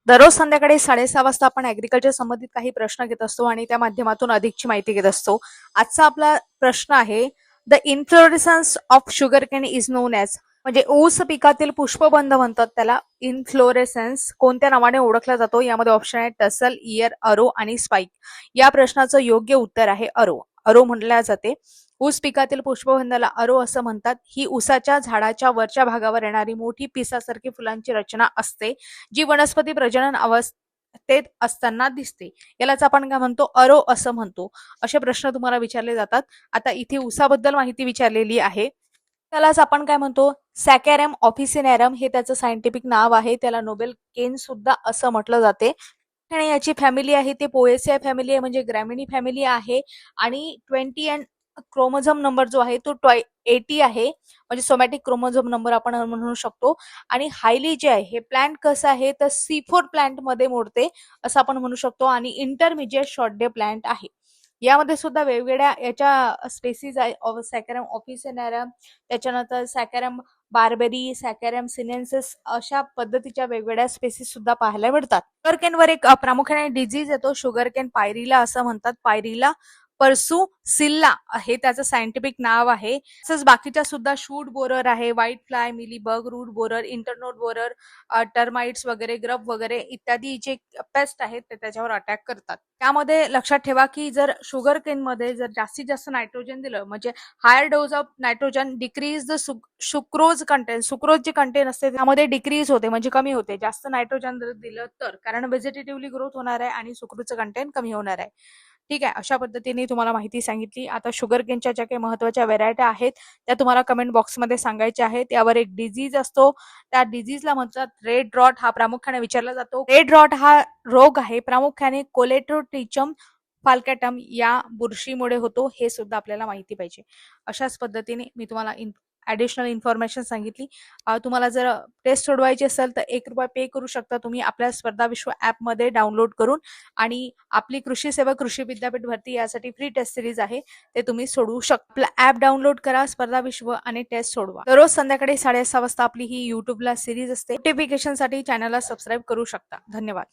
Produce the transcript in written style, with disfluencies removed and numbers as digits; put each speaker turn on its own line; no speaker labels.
दररोज संध्याकाळी 6:30 वाजता आपण ऍग्रिकल्चर संबंधित काही प्रश्न घेत असतो आणि त्या माध्यमातून अधिकची माहिती घेत असतो. आजचा आपला प्रश्न आहे, the inflorescence of sugar cane is non as, म्हणजे ऊस पिकातील पुष्पबंध म्हणतात त्याला इन्फ्लोरेसन्स कोणत्या नावाने ओळखला जातो? यामध्ये ऑप्शन आहे टसल, इयर, अरो आणि स्पाइक. या प्रश्नाचं योग्य उत्तर आहे अरो. अरो म्हटल्या जाते. ऊस पिकातील पुष्पबंधाला अरो असं म्हणतात. ही ऊसाच्या झाडाच्या वरच्या भागावर येणारी मोठी पिसासारखी फुलांची रचना असते, जी वनस्पती प्रजनन अवस्थेत असताना दिसते. यालाच आपण काय म्हणतो? अरो असं म्हणतो. असे प्रश्न तुम्हाला विचारले जातात. आता इथे ऊसाबद्दल माहिती विचारलेली आहे. त्यालाच आपण काय म्हणतो? सॅकॅरम ऑफिसिनॅरम हे त्याचं सायंटिफिक नाव आहे. त्याला नोबेल केन सुद्धा असं म्हटलं जाते. आणि याची फॅमिली आहे ते पोएसिया फॅमिली आहे, म्हणजे ग्रॅमिनी फॅमिली आहे. आणि 20 अँड क्रोमोझोम नंबर जो आहे तो 80 आहे, म्हणजे सोमॅटिक क्रोमोझोम नंबर आपण म्हणू शकतो. आणि हायली जे आहे हे प्लांट कसं आहे तर C4 प्लांट मध्ये मोडते असं आपण म्हणू शकतो. आणि इंटरमिजिएट शॉर्ट डे प्लांट आहे. यामध्ये सुद्धा वेगवेगळ्या याच्या स्पेसीज आहे. सॅकॅरम ऑफिसिनॅरम, त्याच्यानंतर सॅकॅरम बार्बेरी, सॅकॅरम सिनेन्सिस अशा पद्धतीच्या वेगवेगळ्या स्पेसीस सुद्धा पाहायला मिळतात. शुगरकेनवर एक प्रामुख्याने डिझीज येतो, शुगरकेन पायरिला असं म्हणतात. पायरिला पर्सुसिल्ला हे त्याचं सायंटिफिक नाव आहे. तसंच बाकीच्या सुद्धा शूट बोरर आहे, white fly, mealybug, root borer, internode borer, termites वगैरे, ग्रब वगैरे इत्यादी जे पेस्ट आहेत ते त्याच्यावर अटॅक करतात. त्यामध्ये लक्षात ठेवा की जर शुगर केन मध्ये जर जास्तीत जास्त नायट्रोजन दिलं, म्हणजे higher dose of nitrogen decrease the sucrose content, sucrose जे कंटेंट असते त्यामध्ये डिक्रीज होते, म्हणजे कमी होते. जास्त नायट्रोजन जर दिलं तर, कारण व्हेजिटेटिव्हली ग्रोथ होणार आहे आणि सुक्रोजचं कंटेंट कमी होणार आहे. ठीक आहे, अशा पद्धतीने तुम्हाला माहिती सांगितली. आता शुगर केनच्या ज्या काही महत्वाच्या व्हेरायटी आहेत त्या तुम्हाला कमेंट बॉक्समध्ये सांगायच्या आहेत. त्यावर एक डिझीज असतो, त्या डिझीजला म्हणतात रेड रॉट. हा प्रामुख्याने विचारला जातो. रेड रॉट हा रोग आहे प्रामुख्याने कोलेट्रोट्रिचम फाल्कॅटम या बुरशीमुळे होतो, हे सुद्धा आपल्याला माहिती पाहिजे. अशाच पद्धतीने मी तुम्हाला ऍडिशनल इन्फॉर्मेशन सांगितली. तुम्हाला जर टेस्ट सोडवायची असेल तर ₹1 पे करू शकता तुम्ही आपल्या स्पर्धा विश्व ॲपमध्ये डाउनलोड करून. आणि आपली कृषी सेवा कृषी विद्यापीठ भरती यासाठी फ्री टेस्ट सिरीज आहे, ते तुम्ही सोडवू शकता. आपला ॲप डाउनलोड करा, स्पर्धा विश्व आणि टेस्ट सोडवा. दररोज संध्याकाळी 6:30 वाजता आपली ही युट्यूबला सिरीज असते. नोटिफिकेशनसाठी चॅनलला सबस्क्राईब करू शकता. धन्यवाद.